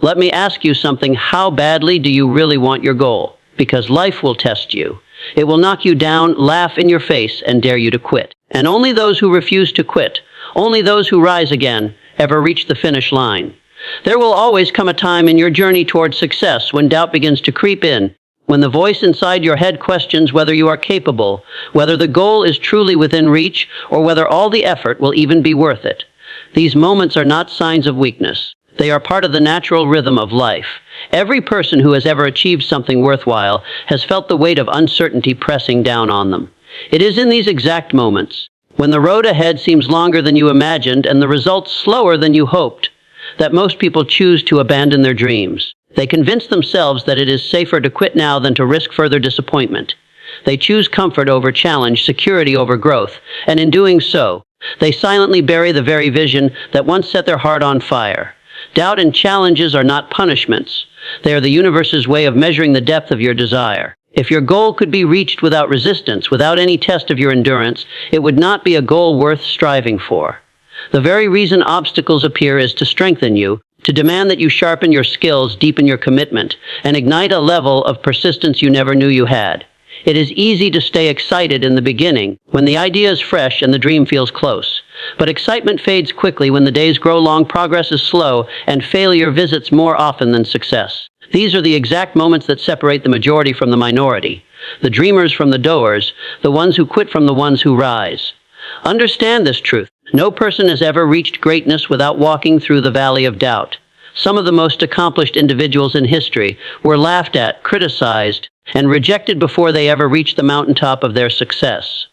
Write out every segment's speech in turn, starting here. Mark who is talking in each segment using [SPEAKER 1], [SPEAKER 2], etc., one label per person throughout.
[SPEAKER 1] Let me ask you something. How badly do you really want your goal? Because life will test you. It will knock you down, laugh in your face, and dare you to quit. And only those who refuse to quit, only those who rise again, ever reach the finish line. There will always come a time in your journey towards success when doubt begins to creep in, when the voice inside your head questions whether you are capable, whether the goal is truly within reach, or whether all the effort will even be worth it. These moments are not signs of weakness. They are part of the natural rhythm of life. Every person who has ever achieved something worthwhile has felt the weight of uncertainty pressing down on them. It is in these exact moments, when the road ahead seems longer than you imagined and the results slower than you hoped, that most people choose to abandon their dreams. They convince themselves that it is safer to quit now than to risk further disappointment. They choose comfort over challenge, security over growth, and in doing so, they silently bury the very vision that once set their heart on fire. Doubt and challenges are not punishments. They are the universe's way of measuring the depth of your desire. If your goal could be reached without resistance, without any test of your endurance, it would not be a goal worth striving for. The very reason obstacles appear is to strengthen you, to demand that you sharpen your skills, deepen your commitment, and ignite a level of persistence you never knew you had. It is easy to stay excited in the beginning, when the idea is fresh and the dream feels close. But excitement fades quickly when the days grow long, progress is slow, and failure visits more often than success. These are the exact moments that separate the majority from the minority, the dreamers from the doers, the ones who quit from the ones who rise. Understand this truth. No person has ever reached greatness without walking through the valley of doubt. Some of the most accomplished individuals in history were laughed at, criticized, and rejected before they ever reached the mountaintop of their success.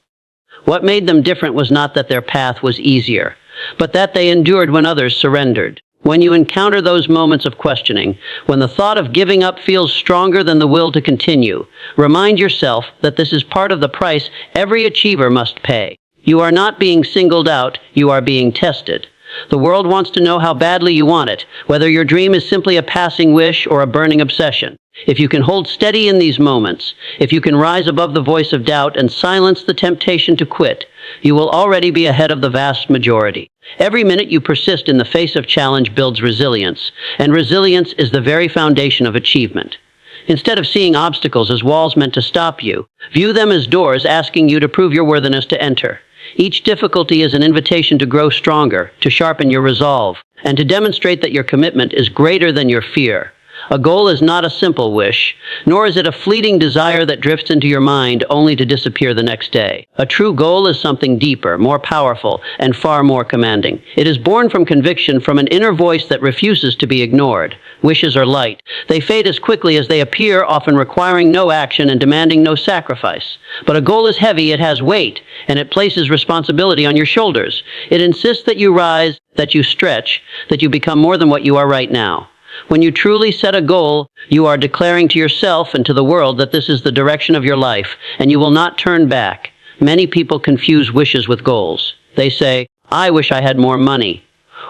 [SPEAKER 1] What made them different was not that their path was easier, but that they endured when others surrendered. When you encounter those moments of questioning, when the thought of giving up feels stronger than the will to continue, remind yourself that this is part of the price every achiever must pay. You are not being singled out, you are being tested. The world wants to know how badly you want it, whether your dream is simply a passing wish or a burning obsession. If you can hold steady in these moments, if you can rise above the voice of doubt and silence the temptation to quit, you will already be ahead of the vast majority. Every minute you persist in the face of challenge builds resilience, and resilience is the very foundation of achievement. Instead of seeing obstacles as walls meant to stop you, view them as doors asking you to prove your worthiness to enter. Each difficulty is an invitation to grow stronger, to sharpen your resolve, and to demonstrate that your commitment is greater than your fear. A goal is not a simple wish, nor is it a fleeting desire that drifts into your mind only to disappear the next day. A true goal is something deeper, more powerful, and far more commanding. It is born from conviction, from an inner voice that refuses to be ignored. Wishes are light. They fade as quickly as they appear, often requiring no action and demanding no sacrifice. But a goal is heavy, it has weight, and it places responsibility on your shoulders. It insists that you rise, that you stretch, that you become more than what you are right now. When you truly set a goal, you are declaring to yourself and to the world that this is the direction of your life, and you will not turn back. Many people confuse wishes with goals. They say, "I wish I had more money,"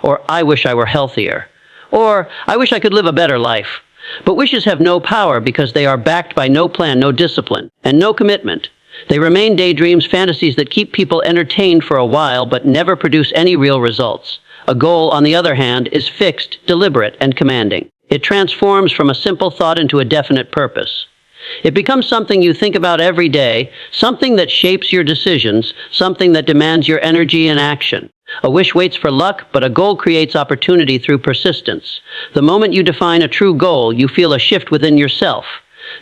[SPEAKER 1] or "I wish I were healthier," or "I wish I could live a better life." But wishes have no power because they are backed by no plan, no discipline, and no commitment. They remain daydreams, fantasies that keep people entertained for a while but never produce any real results. A goal, on the other hand, is fixed, deliberate, and commanding. It transforms from a simple thought into a definite purpose. It becomes something you think about every day, something that shapes your decisions, something that demands your energy and action. A wish waits for luck, but a goal creates opportunity through persistence. The moment you define a true goal, you feel a shift within yourself.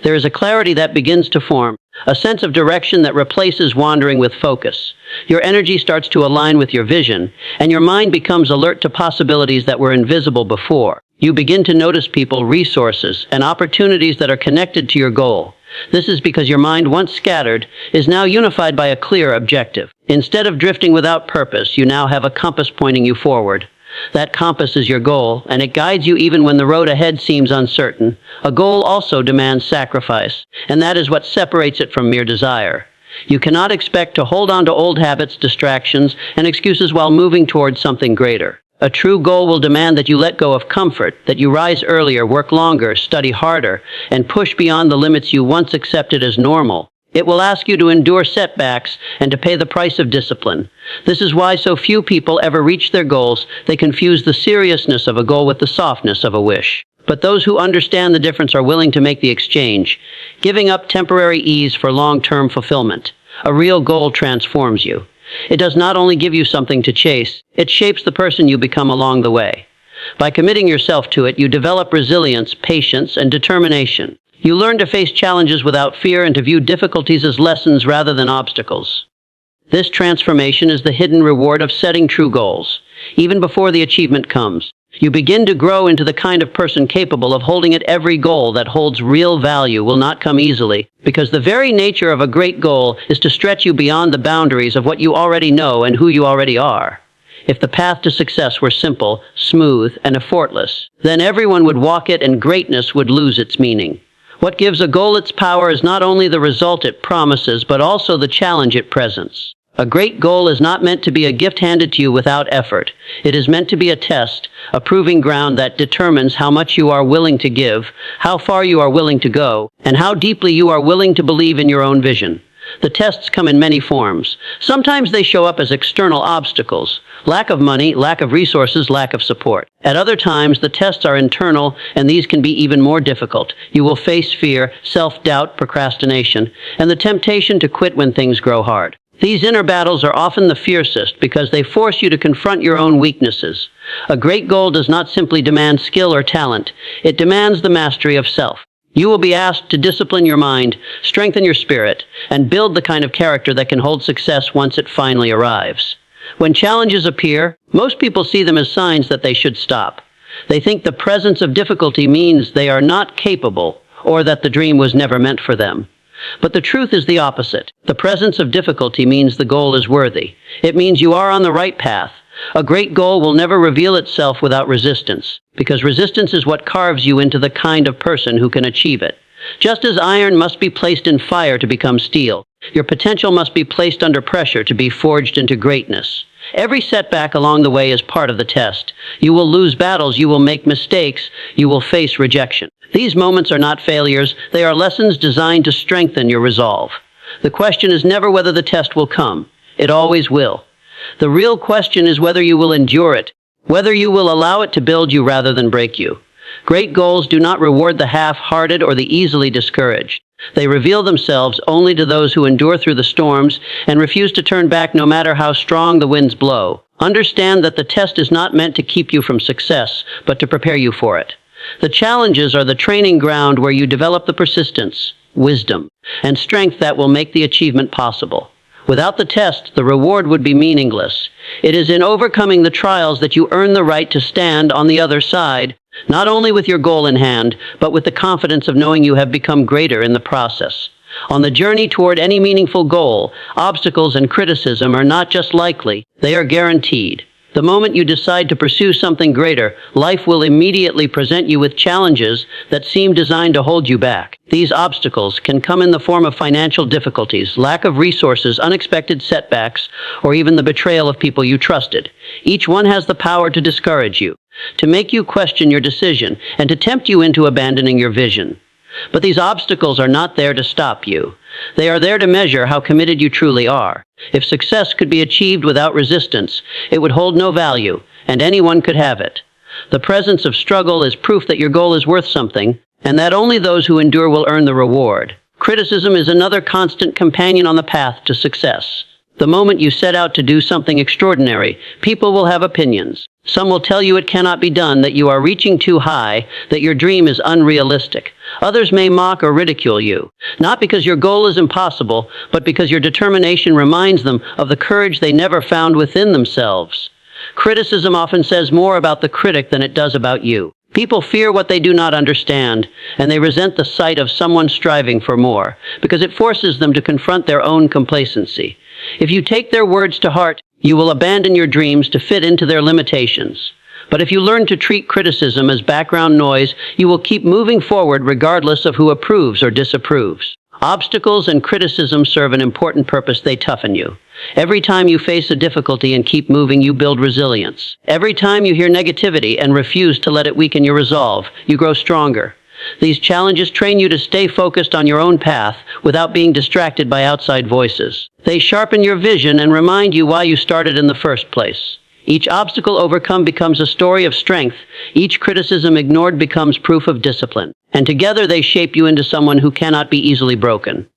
[SPEAKER 1] There is a clarity that begins to form, a sense of direction that replaces wandering with focus. Your energy starts to align with your vision, and your mind becomes alert to possibilities that were invisible before. You begin to notice people, resources, and opportunities that are connected to your goal. This is because your mind, once scattered, is now unified by a clear objective. Instead of drifting without purpose, you now have a compass pointing you forward. That compass is your goal, and it guides you even when the road ahead seems uncertain. A goal also demands sacrifice, and that is what separates it from mere desire. You cannot expect to hold on to old habits, distractions, and excuses while moving towards something greater. A true goal will demand that you let go of comfort, that you rise earlier, work longer, study harder, and push beyond the limits you once accepted as normal. It will ask you to endure setbacks and to pay the price of discipline. This is why so few people ever reach their goals. They confuse the seriousness of a goal with the softness of a wish. But those who understand the difference are willing to make the exchange, giving up temporary ease for long-term fulfillment. A real goal transforms you. It does not only give you something to chase, it shapes the person you become along the way. By committing yourself to it, you develop resilience, patience, and determination. You learn to face challenges without fear and to view difficulties as lessons rather than obstacles. This transformation is the hidden reward of setting true goals. Even before the achievement comes, you begin to grow into the kind of person capable of holding at every goal that holds real value will not come easily, because the very nature of a great goal is to stretch you beyond the boundaries of what you already know and who you already are. If the path to success were simple, smooth, and effortless, then everyone would walk it and greatness would lose its meaning. What gives a goal its power is not only the result it promises, but also the challenge it presents. A great goal is not meant to be a gift handed to you without effort. It is meant to be a test, a proving ground that determines how much you are willing to give, how far you are willing to go, and how deeply you are willing to believe in your own vision. The tests come in many forms. Sometimes they show up as external obstacles: lack of money, lack of resources, lack of support. At other times, the tests are internal, and these can be even more difficult. You will face fear, self-doubt, procrastination, and the temptation to quit when things grow hard. These inner battles are often the fiercest because they force you to confront your own weaknesses. A great goal does not simply demand skill or talent. It demands the mastery of self. You will be asked to discipline your mind, strengthen your spirit, and build the kind of character that can hold success once it finally arrives. When challenges appear, most people see them as signs that they should stop. They think the presence of difficulty means they are not capable, or that the dream was never meant for them. But the truth is the opposite. The presence of difficulty means the goal is worthy. It means you are on the right path. A great goal will never reveal itself without resistance, because resistance is what carves you into the kind of person who can achieve it. Just as iron must be placed in fire to become steel, your potential must be placed under pressure to be forged into greatness. Every setback along the way is part of the test. You will lose battles, you will make mistakes, you will face rejection. These moments are not failures, they are lessons designed to strengthen your resolve. The question is never whether the test will come. It always will. The real question is whether you will endure it, whether you will allow it to build you rather than break you. Great goals do not reward the half-hearted or the easily discouraged. They reveal themselves only to those who endure through the storms and refuse to turn back no matter how strong the winds blow. Understand that the test is not meant to keep you from success, but to prepare you for it. The challenges are the training ground where you develop the persistence, wisdom, and strength that will make the achievement possible. Without the test, the reward would be meaningless. It is in overcoming the trials that you earn the right to stand on the other side, not only with your goal in hand, but with the confidence of knowing you have become greater in the process. On the journey toward any meaningful goal, obstacles and criticism are not just likely, they are guaranteed. The moment you decide to pursue something greater, life will immediately present you with challenges that seem designed to hold you back. These obstacles can come in the form of financial difficulties, lack of resources, unexpected setbacks, or even the betrayal of people you trusted. Each one has the power to discourage you, to make you question your decision, and to tempt you into abandoning your vision. But these obstacles are not there to stop you. They are there to measure how committed you truly are. If success could be achieved without resistance, it would hold no value, and anyone could have it. The presence of struggle is proof that your goal is worth something, and that only those who endure will earn the reward. Criticism is another constant companion on the path to success. The moment you set out to do something extraordinary, people will have opinions. Some will tell you it cannot be done, that you are reaching too high, that your dream is unrealistic. Others may mock or ridicule you, not because your goal is impossible, but because your determination reminds them of the courage they never found within themselves. Criticism often says more about the critic than it does about you. People fear what they do not understand, and they resent the sight of someone striving for more, because it forces them to confront their own complacency. If you take their words to heart, you will abandon your dreams to fit into their limitations. But if you learn to treat criticism as background noise, you will keep moving forward regardless of who approves or disapproves. Obstacles and criticism serve an important purpose. They toughen you. Every time you face a difficulty and keep moving, you build resilience. Every time you hear negativity and refuse to let it weaken your resolve, you grow stronger. These challenges train you to stay focused on your own path without being distracted by outside voices. They sharpen your vision and remind you why you started in the first place. Each obstacle overcome becomes a story of strength. Each criticism ignored becomes proof of discipline. And together they shape you into someone who cannot be easily broken.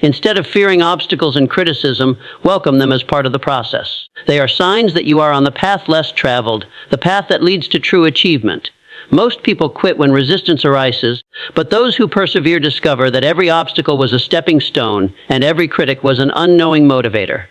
[SPEAKER 1] Instead of fearing obstacles and criticism, welcome them as part of the process. They are signs that you are on the path less traveled, the path that leads to true achievement. Most people quit when resistance arises, but those who persevere discover that every obstacle was a stepping stone and every critic was an unknowing motivator.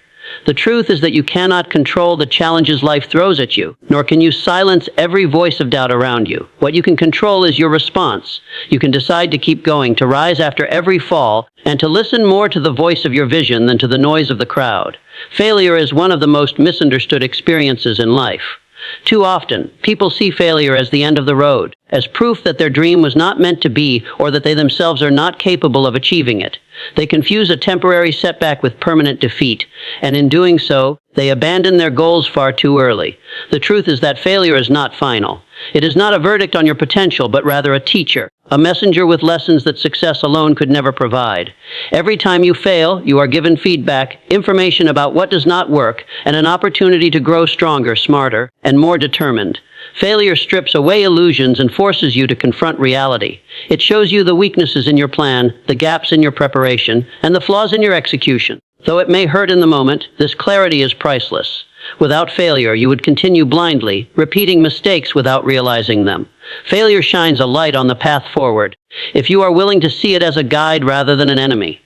[SPEAKER 1] The truth is that you cannot control the challenges life throws at you, nor can you silence every voice of doubt around you. What you can control is your response. You can decide to keep going, to rise after every fall, and to listen more to the voice of your vision than to the noise of the crowd. Failure is one of the most misunderstood experiences in life. Too often, people see failure as the end of the road, as proof that their dream was not meant to be or that they themselves are not capable of achieving it. They confuse a temporary setback with permanent defeat, and in doing so, they abandon their goals far too early. The truth is that failure is not final. It is not a verdict on your potential, but rather a teacher, a messenger with lessons that success alone could never provide. Every time you fail, you are given feedback, information about what does not work, and an opportunity to grow stronger, smarter, and more determined. Failure strips away illusions and forces you to confront reality. It shows you the weaknesses in your plan, the gaps in your preparation, and the flaws in your execution. Though it may hurt in the moment, this clarity is priceless. Without failure, you would continue blindly, repeating mistakes without realizing them. Failure shines a light on the path forward, if you are willing to see it as a guide rather than an enemy.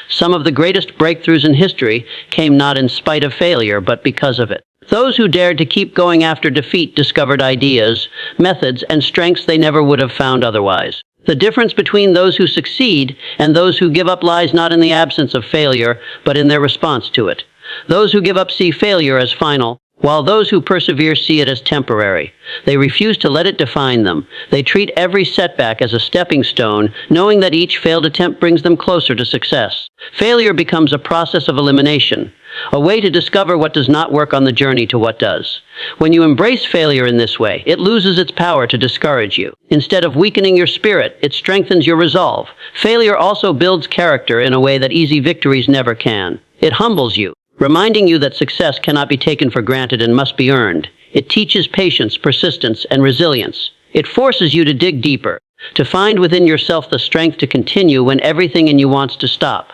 [SPEAKER 1] Some of the greatest breakthroughs in history came not in spite of failure, but because of it. Those who dared to keep going after defeat discovered ideas, methods, and strengths they never would have found otherwise. The difference between those who succeed and those who give up lies not in the absence of failure, but in their response to it. Those who give up see failure as final, while those who persevere see it as temporary. They refuse to let it define them. They treat every setback as a stepping stone, knowing that each failed attempt brings them closer to success. Failure becomes a process of elimination, a way to discover what does not work on the journey to what does. When you embrace failure in this way, it loses its power to discourage you. Instead of weakening your spirit, it strengthens your resolve. Failure also builds character in a way that easy victories never can. It humbles you, reminding you that success cannot be taken for granted and must be earned. It teaches patience, persistence, and resilience. It forces you to dig deeper, to find within yourself the strength to continue when everything in you wants to stop.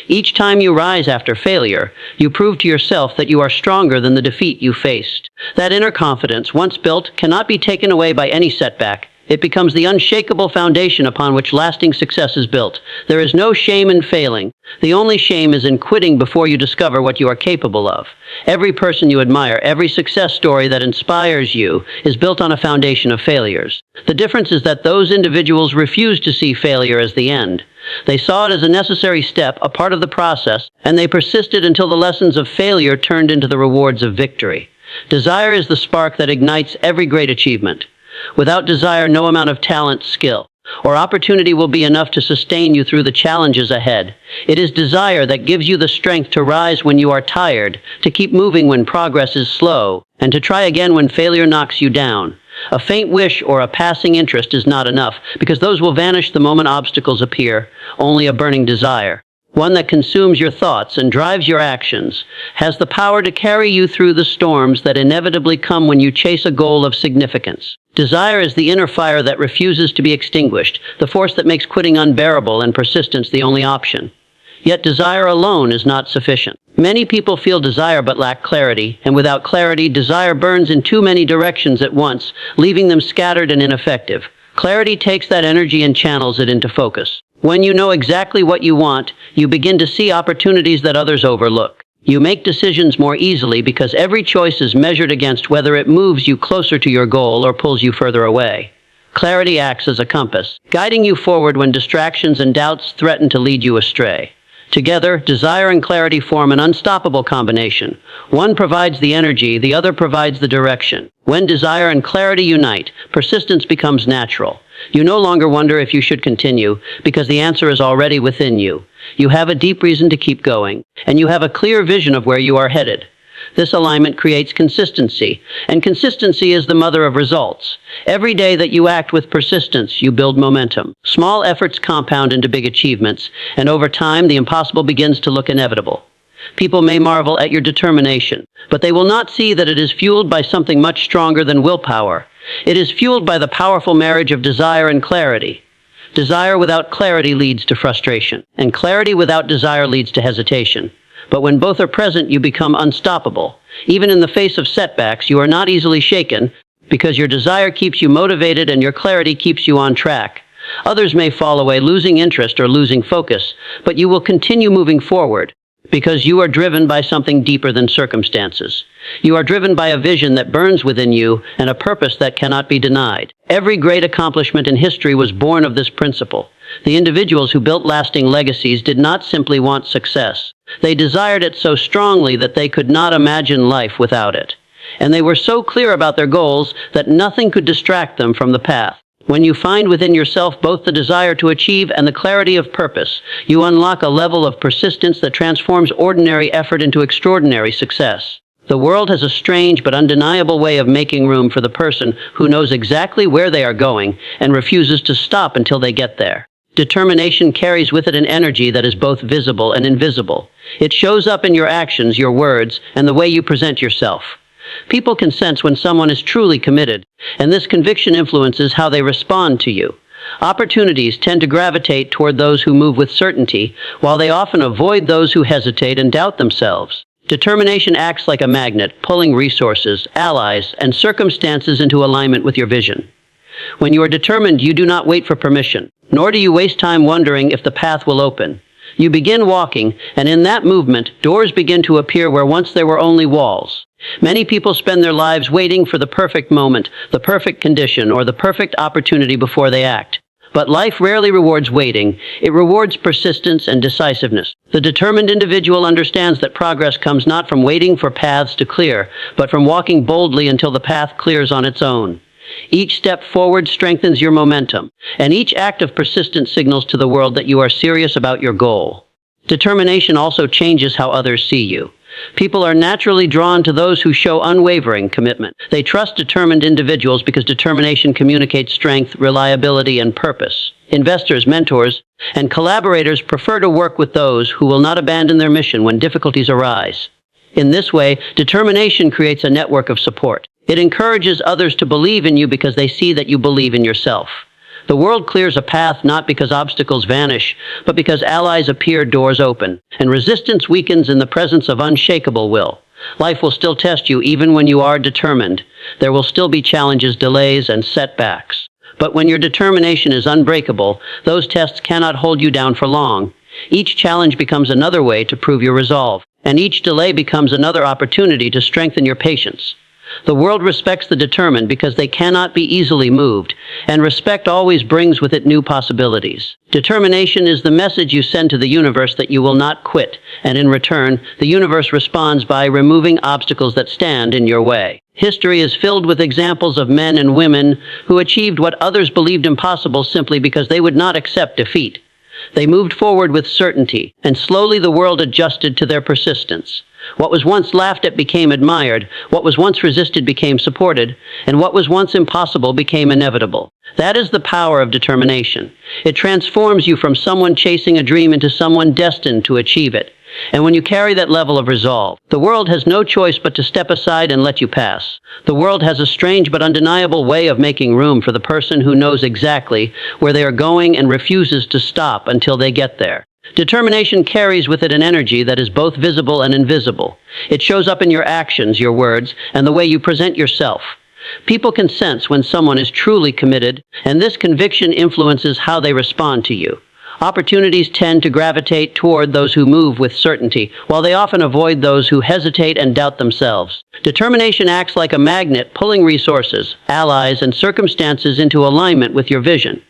[SPEAKER 1] Each time you rise after failure, you prove to yourself that you are stronger than the defeat you faced. That inner confidence, once built, cannot be taken away by any setback. It becomes the unshakable foundation upon which lasting success is built. There is no shame in failing. The only shame is in quitting before you discover what you are capable of. Every person you admire, every success story that inspires you, is built on a foundation of failures. The difference is that those individuals refuse to see failure as the end. They saw it as a necessary step, a part of the process, and they persisted until the lessons of failure turned into the rewards of victory. Desire is the spark that ignites every great achievement. Without desire, no amount of talent, skill, or opportunity will be enough to sustain you through the challenges ahead. It is desire that gives you the strength to rise when you are tired, to keep moving when progress is slow, and to try again when failure knocks you down. A faint wish or a passing interest is not enough, because those will vanish the moment obstacles appear. Only a burning desire, one that consumes your thoughts and drives your actions, has the power to carry you through the storms that inevitably come when you chase a goal of significance. Desire is the inner fire that refuses to be extinguished, the force that makes quitting unbearable and persistence the only option. Yet desire alone is not sufficient. Many people feel desire but lack clarity, and without clarity, desire burns in too many directions at once, leaving them scattered and ineffective. Clarity takes that energy and channels it into focus. When you know exactly what you want, you begin to see opportunities that others overlook. You make decisions more easily because every choice is measured against whether it moves you closer to your goal or pulls you further away. Clarity acts as a compass, guiding you forward when distractions and doubts threaten to lead you astray. Together, desire and clarity form an unstoppable combination. One provides the energy, the other provides the direction. When desire and clarity unite, persistence becomes natural. You no longer wonder if you should continue, because the answer is already within you. You have a deep reason to keep going, and you have a clear vision of where you are headed. This alignment creates consistency, and consistency is the mother of results. Every day that you act with persistence, you build momentum. Small efforts compound into big achievements, and over time, the impossible begins to look inevitable. People may marvel at your determination, but they will not see that it is fueled by something much stronger than willpower. It is fueled by the powerful marriage of desire and clarity. Desire without clarity leads to frustration, and clarity without desire leads to hesitation. But when both are present, you become unstoppable. Even in the face of setbacks, you are not easily shaken because your desire keeps you motivated and your clarity keeps you on track. Others may fall away losing interest or losing focus, but you will continue moving forward because you are driven by something deeper than circumstances. You are driven by a vision that burns within you and a purpose that cannot be denied. Every great accomplishment in history was born of this principle. The individuals who built lasting legacies did not simply want success. They desired it so strongly that they could not imagine life without it. And they were so clear about their goals that nothing could distract them from the path. When you find within yourself both the desire to achieve and the clarity of purpose, you unlock a level of persistence that transforms ordinary effort into extraordinary success. The world has a strange but undeniable way of making room for the person who knows exactly where they are going and refuses to stop until they get there. Determination carries with it an energy that is both visible and invisible. It shows up in your actions, your words, and the way you present yourself. People can sense when someone is truly committed, and this conviction influences how they respond to you. Opportunities tend to gravitate toward those who move with certainty, while they often avoid those who hesitate and doubt themselves. Determination acts like a magnet, pulling resources, allies, and circumstances into alignment with your vision. When you are determined, you do not wait for permission, nor do you waste time wondering if the path will open. You begin walking, and in that movement, doors begin to appear where once there were only walls. Many people spend their lives waiting for the perfect moment, the perfect condition, or the perfect opportunity before they act. But life rarely rewards waiting. It rewards persistence and decisiveness. The determined individual understands that progress comes not from waiting for paths to clear, but from walking boldly until the path clears on its own. Each step forward strengthens your momentum, and each act of persistence signals to the world that you are serious about your goal. Determination also changes how others see you. People are naturally drawn to those who show unwavering commitment. They trust determined individuals because determination communicates strength, reliability, and purpose. Investors, mentors, and collaborators prefer to work with those who will not abandon their mission when difficulties arise. In this way, determination creates a network of support. It encourages others to believe in you because they see that you believe in yourself. The world clears a path not because obstacles vanish, but because allies appear, doors open, and resistance weakens in the presence of unshakable will. Life will still test you even when you are determined. There will still be challenges, delays, and setbacks. But when your determination is unbreakable, those tests cannot hold you down for long. Each challenge becomes another way to prove your resolve, and each delay becomes another opportunity to strengthen your patience. The world respects the determined because they cannot be easily moved, and respect always brings with it new possibilities. Determination is the message you send to the universe that you will not quit, and in return, the universe responds by removing obstacles that stand in your way. History is filled with examples of men and women who achieved what others believed impossible simply because they would not accept defeat. They moved forward with certainty, and slowly the world adjusted to their persistence. What was once laughed at became admired, what was once resisted became supported, and what was once impossible became inevitable. That is the power of determination. It transforms you from someone chasing a dream into someone destined to achieve it. And when you carry that level of resolve, the world has no choice but to step aside and let you pass. The world has a strange but undeniable way of making room for the person who knows exactly where they are going and refuses to stop until they get there. Determination carries with it an energy that is both visible and invisible. It shows up in your actions, your words, and the way you present yourself. People can sense when someone is truly committed, and this conviction influences how they respond to you. Opportunities tend to gravitate toward those who move with certainty, while they often avoid those who hesitate and doubt themselves. Determination acts like a magnet, pulling resources, allies, and circumstances into alignment with your vision.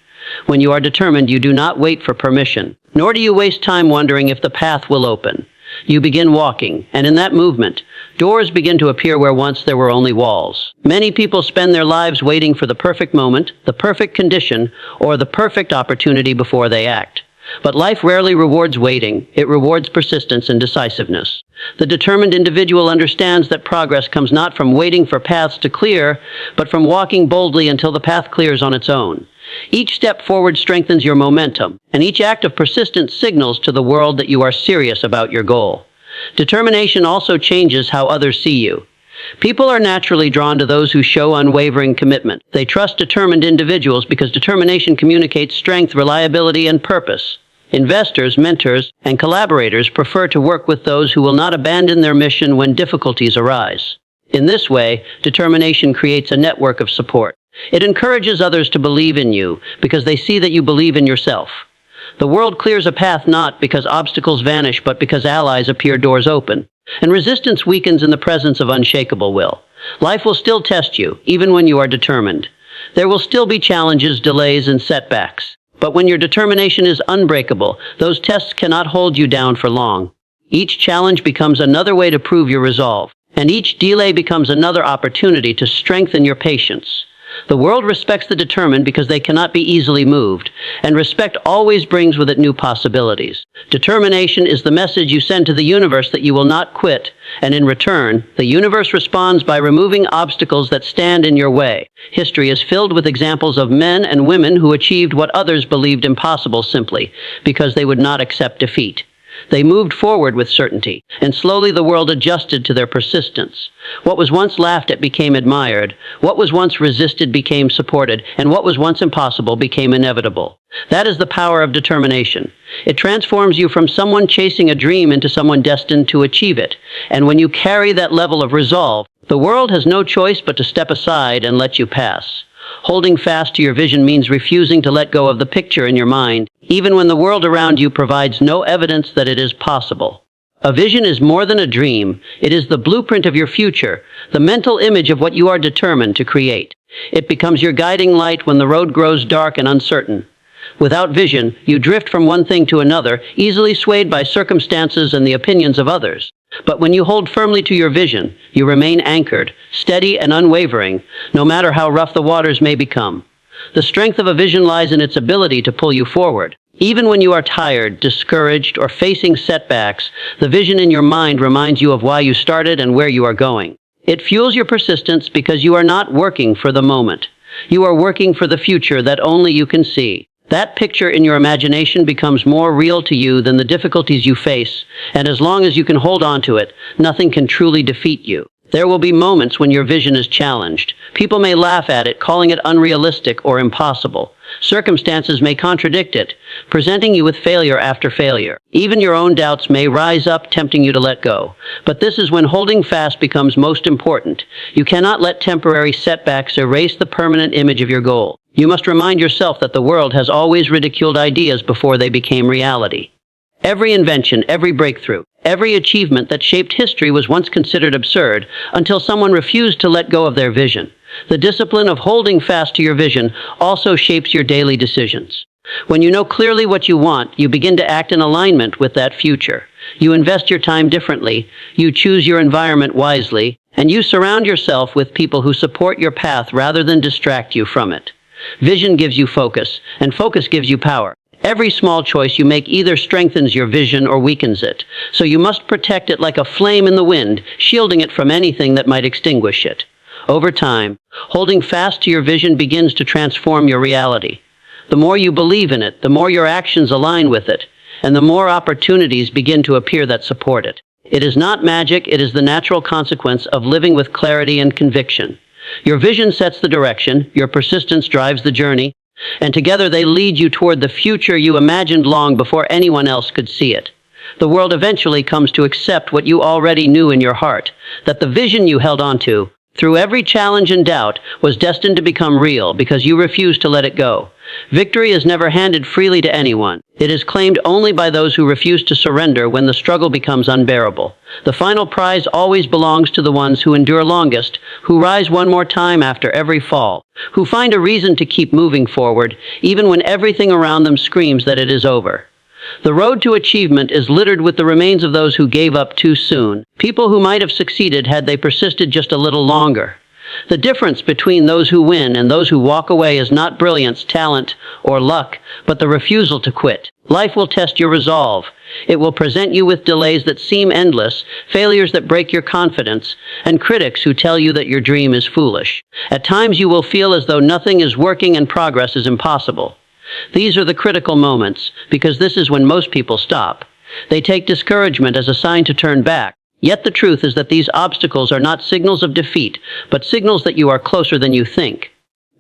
[SPEAKER 1] When you are determined, you do not wait for permission, nor do you waste time wondering if the path will open. You begin walking, and in that movement, doors begin to appear where once there were only walls. Many people spend their lives waiting for the perfect moment, the perfect condition, or the perfect opportunity before they act. But life rarely rewards waiting. It rewards persistence and decisiveness. The determined individual understands that progress comes not from waiting for paths to clear, but from walking boldly until the path clears on its own. Each step forward strengthens your momentum, and each act of persistence signals to the world that you are serious about your goal. Determination also changes how others see you. People are naturally drawn to those who show unwavering commitment. They trust determined individuals because determination communicates strength, reliability, and purpose. Investors, mentors, and collaborators prefer to work with those who will not abandon their mission when difficulties arise. In this way, determination creates a network of support. It encourages others to believe in you because they see that you believe in yourself. The world clears a path not because obstacles vanish, but because allies appear, doors open. And resistance weakens in the presence of unshakable will. Life will still test you, even when you are determined. There will still be challenges, delays, and setbacks. But when your determination is unbreakable, those tests cannot hold you down for long. Each challenge becomes another way to prove your resolve, and each delay becomes another opportunity to strengthen your patience. The world respects the determined because they cannot be easily moved, and respect always brings with it new possibilities. Determination is the message you send to the universe that you will not quit, and in return, the universe responds by removing obstacles that stand in your way. History is filled with examples of men and women who achieved what others believed impossible simply because they would not accept defeat. They moved forward with certainty, and slowly the world adjusted to their persistence. What was once laughed at became admired, what was once resisted became supported, and what was once impossible became inevitable. That is the power of determination. It transforms you from someone chasing a dream into someone destined to achieve it. And when you carry that level of resolve, the world has no choice but to step aside and let you pass. Holding fast to your vision means refusing to let go of the picture in your mind, even when the world around you provides no evidence that it is possible. A vision is more than a dream. It is the blueprint of your future, the mental image of what you are determined to create. It becomes your guiding light when the road grows dark and uncertain. Without vision, you drift from one thing to another, easily swayed by circumstances and the opinions of others. But when you hold firmly to your vision, you remain anchored, steady and unwavering, no matter how rough the waters may become. The strength of a vision lies in its ability to pull you forward. Even when you are tired, discouraged, or facing setbacks, the vision in your mind reminds you of why you started and where you are going. It fuels your persistence because you are not working for the moment. You are working for the future that only you can see. That picture in your imagination becomes more real to you than the difficulties you face, and as long as you can hold on to it, nothing can truly defeat you. There will be moments when your vision is challenged. People may laugh at it, calling it unrealistic or impossible. Circumstances may contradict it, presenting you with failure after failure. Even your own doubts may rise up, tempting you to let go. But this is when holding fast becomes most important. You cannot let temporary setbacks erase the permanent image of your goal. You must remind yourself that the world has always ridiculed ideas before they became reality. Every invention, every breakthrough, every achievement that shaped history was once considered absurd until someone refused to let go of their vision. The discipline of holding fast to your vision also shapes your daily decisions. When you know clearly what you want, you begin to act in alignment with that future. You invest your time differently, you choose your environment wisely, and you surround yourself with people who support your path rather than distract you from it. Vision gives you focus, and focus gives you power. Every small choice you make either strengthens your vision or weakens it, so you must protect it like a flame in the wind, shielding it from anything that might extinguish it. Over time, holding fast to your vision begins to transform your reality. The more you believe in it, the more your actions align with it, and the more opportunities begin to appear that support it. It is not magic, it is the natural consequence of living with clarity and conviction. Your vision sets the direction, your persistence drives the journey, and together they lead you toward the future you imagined long before anyone else could see it. The world eventually comes to accept what you already knew in your heart, that the vision you held on to, through every challenge and doubt, was destined to become real because you refused to let it go. Victory is never handed freely to anyone. It is claimed only by those who refuse to surrender when the struggle becomes unbearable. The final prize always belongs to the ones who endure longest, who rise one more time after every fall, who find a reason to keep moving forward, even when everything around them screams that it is over. The road to achievement is littered with the remains of those who gave up too soon, people who might have succeeded had they persisted just a little longer. The difference between those who win and those who walk away is not brilliance, talent, or luck, but the refusal to quit. Life will test your resolve. It will present you with delays that seem endless, failures that break your confidence, and critics who tell you that your dream is foolish. At times you will feel as though nothing is working and progress is impossible. These are the critical moments, because this is when most people stop. They take discouragement as a sign to turn back. Yet the truth is that these obstacles are not signals of defeat, but signals that you are closer than you think.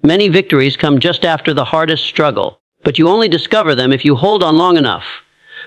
[SPEAKER 1] Many victories come just after the hardest struggle, but you only discover them if you hold on long enough.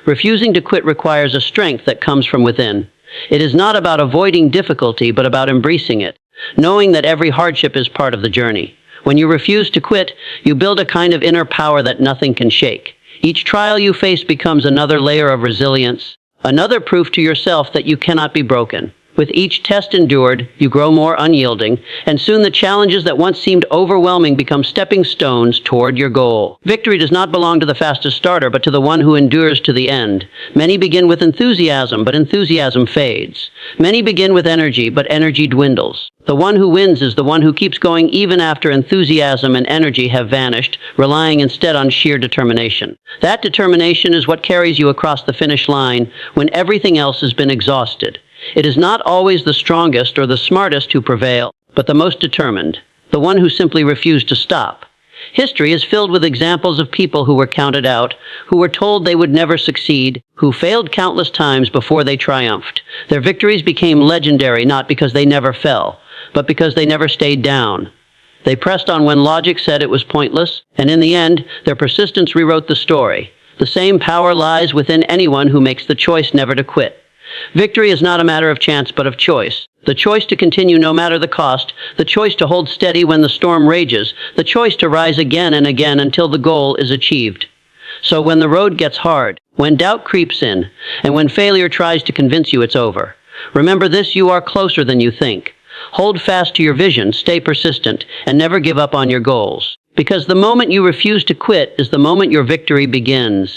[SPEAKER 1] Refusing to quit requires a strength that comes from within. It is not about avoiding difficulty, but about embracing it, knowing that every hardship is part of the journey. When you refuse to quit, you build a kind of inner power that nothing can shake. Each trial you face becomes another layer of resilience, another proof to yourself that you cannot be broken. With each test endured, you grow more unyielding, and soon the challenges that once seemed overwhelming become stepping stones toward your goal. Victory does not belong to the fastest starter, but to the one who endures to the end. Many begin with enthusiasm, but enthusiasm fades. Many begin with energy, but energy dwindles. The one who wins is the one who keeps going even after enthusiasm and energy have vanished, relying instead on sheer determination. That determination is what carries you across the finish line when everything else has been exhausted. It is not always the strongest or the smartest who prevail, but the most determined, the one who simply refused to stop. History is filled with examples of people who were counted out, who were told they would never succeed, who failed countless times before they triumphed. Their victories became legendary not because they never fell, but because they never stayed down. They pressed on when logic said it was pointless, and in the end, their persistence rewrote the story. The same power lies within anyone who makes the choice never to quit. Victory is not a matter of chance, but of choice. The choice to continue no matter the cost, the choice to hold steady when the storm rages, the choice to rise again and again until the goal is achieved. So when the road gets hard, when doubt creeps in, and when failure tries to convince you it's over, remember this: you are closer than you think. Hold fast to your vision, stay persistent, and never give up on your goals. Because the moment you refuse to quit is the moment your victory begins.